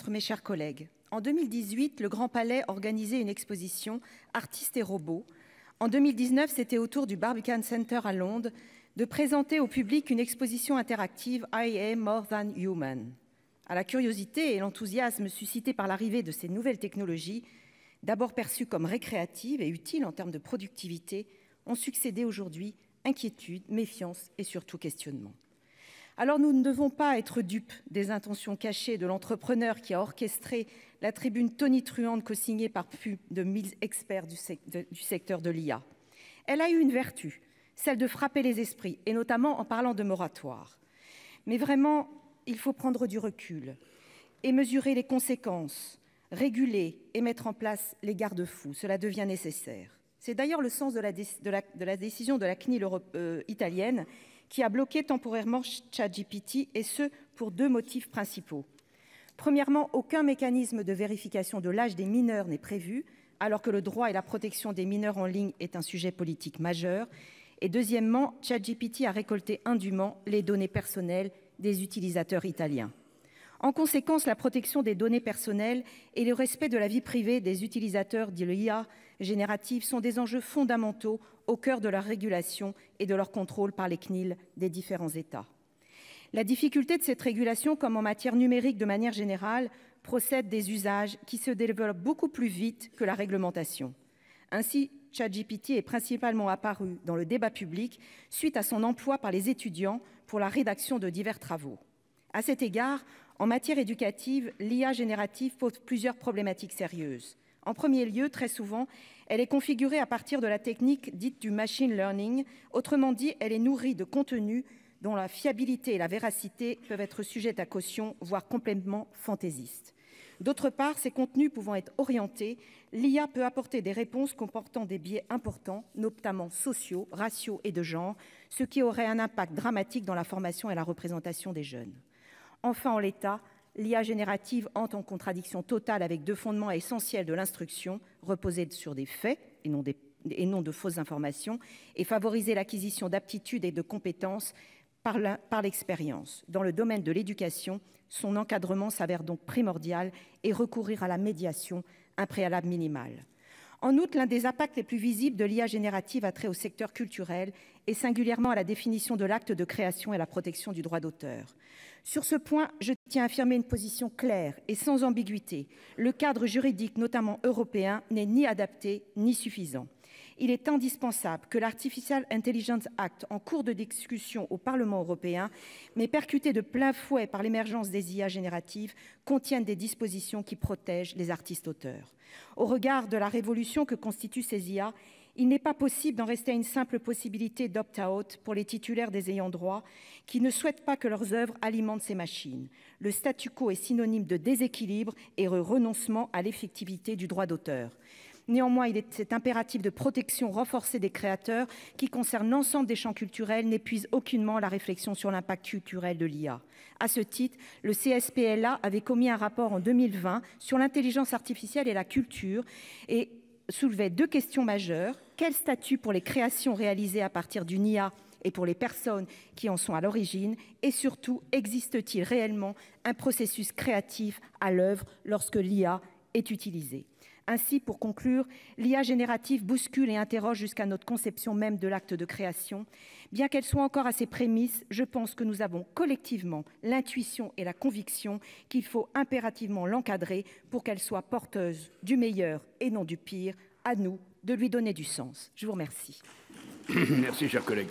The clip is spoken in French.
ministre, mes chers collègues, en 2018, le Grand Palais organisait une exposition Artistes et robots. En 2019, c'était au tour du Barbican Center à Londres de présenter au public une exposition interactive IA More Than Human. À la curiosité et l'enthousiasme suscités par l'arrivée de ces nouvelles technologies, d'abord perçues comme récréatives et utiles en termes de productivité, ont succédé aujourd'hui inquiétude, méfiance et surtout questionnement. Alors nous ne devons pas être dupes des intentions cachées de l'entrepreneur qui a orchestré la tribune tonitruante co-signée par plus de 1000 experts du secteur de l'IA. Elle a eu une vertu, celle de frapper les esprits, et notamment en parlant de moratoire. Mais vraiment, il faut prendre du recul et mesurer les conséquences, réguler et mettre en place les garde-fous. Cela devient nécessaire. C'est d'ailleurs le sens de la décision de la CNIL italienne qui a bloqué temporairement ChatGPT, et ce, pour deux motifs principaux. Premièrement, aucun mécanisme de vérification de l'âge des mineurs n'est prévu, alors que le droit et la protection des mineurs en ligne est un sujet politique majeur. Et deuxièmement, ChatGPT a récolté indûment les données personnelles des utilisateurs italiens. En conséquence, la protection des données personnelles et le respect de la vie privée des utilisateurs de l'IA générative sont des enjeux fondamentaux au cœur de leur régulation et de leur contrôle par les CNIL des différents États. La difficulté de cette régulation, comme en matière numérique de manière générale, procède des usages qui se développent beaucoup plus vite que la réglementation. Ainsi, ChatGPT est principalement apparu dans le débat public suite à son emploi par les étudiants pour la rédaction de divers travaux. À cet égard, en matière éducative, l'IA générative pose plusieurs problématiques sérieuses. En premier lieu, très souvent, elle est configurée à partir de la technique dite du machine learning. Autrement dit, elle est nourrie de contenus dont la fiabilité et la véracité peuvent être sujettes à caution, voire complètement fantaisistes. D'autre part, ces contenus pouvant être orientés, l'IA peut apporter des réponses comportant des biais importants, notamment sociaux, raciaux et de genre, ce qui aurait un impact dramatique dans la formation et la représentation des jeunes. Enfin, en l'état, l'IA générative entre en contradiction totale avec deux fondements essentiels de l'instruction, reposer sur des faits et non de fausses informations, et favoriser l'acquisition d'aptitudes et de compétences par l'expérience. Dans le domaine de l'éducation, son encadrement s'avère donc primordial et recourir à la médiation, un préalable minimal. En outre, l'un des impacts les plus visibles de l'IA générative a trait au secteur culturel et singulièrement à la définition de l'acte de création et la protection du droit d'auteur. Sur ce point, je tiens à affirmer une position claire et sans ambiguïté. Le cadre juridique, notamment européen, n'est ni adapté ni suffisant. Il est indispensable que l'Artificial Intelligence Act, en cours de discussion au Parlement européen, mais percuté de plein fouet par l'émergence des IA génératives, contienne des dispositions qui protègent les artistes-auteurs. Au regard de la révolution que constituent ces IA, il n'est pas possible d'en rester à une simple possibilité d'opt-out pour les titulaires des ayants droit qui ne souhaitent pas que leurs œuvres alimentent ces machines. Le statu quo est synonyme de déséquilibre et de renoncement à l'effectivité du droit d'auteur. Néanmoins, il est cet impératif de protection renforcée des créateurs qui concerne l'ensemble des champs culturels n'épuise aucunement la réflexion sur l'impact culturel de l'IA. À ce titre, le CSPLA avait commis un rapport en 2020 sur l'intelligence artificielle et la culture et soulevait deux questions majeures. Quel statut pour les créations réalisées à partir d'une IA et pour les personnes qui en sont à l'origine? Et surtout, existe-t-il réellement un processus créatif à l'œuvre lorsque l'IA est utilisée? Ainsi, pour conclure, l'IA générative bouscule et interroge jusqu'à notre conception même de l'acte de création. Bien qu'elle soit encore à ses prémices, je pense que nous avons collectivement l'intuition et la conviction qu'il faut impérativement l'encadrer pour qu'elle soit porteuse du meilleur et non du pire. À nous de lui donner du sens. Je vous remercie. Merci, cher collègue.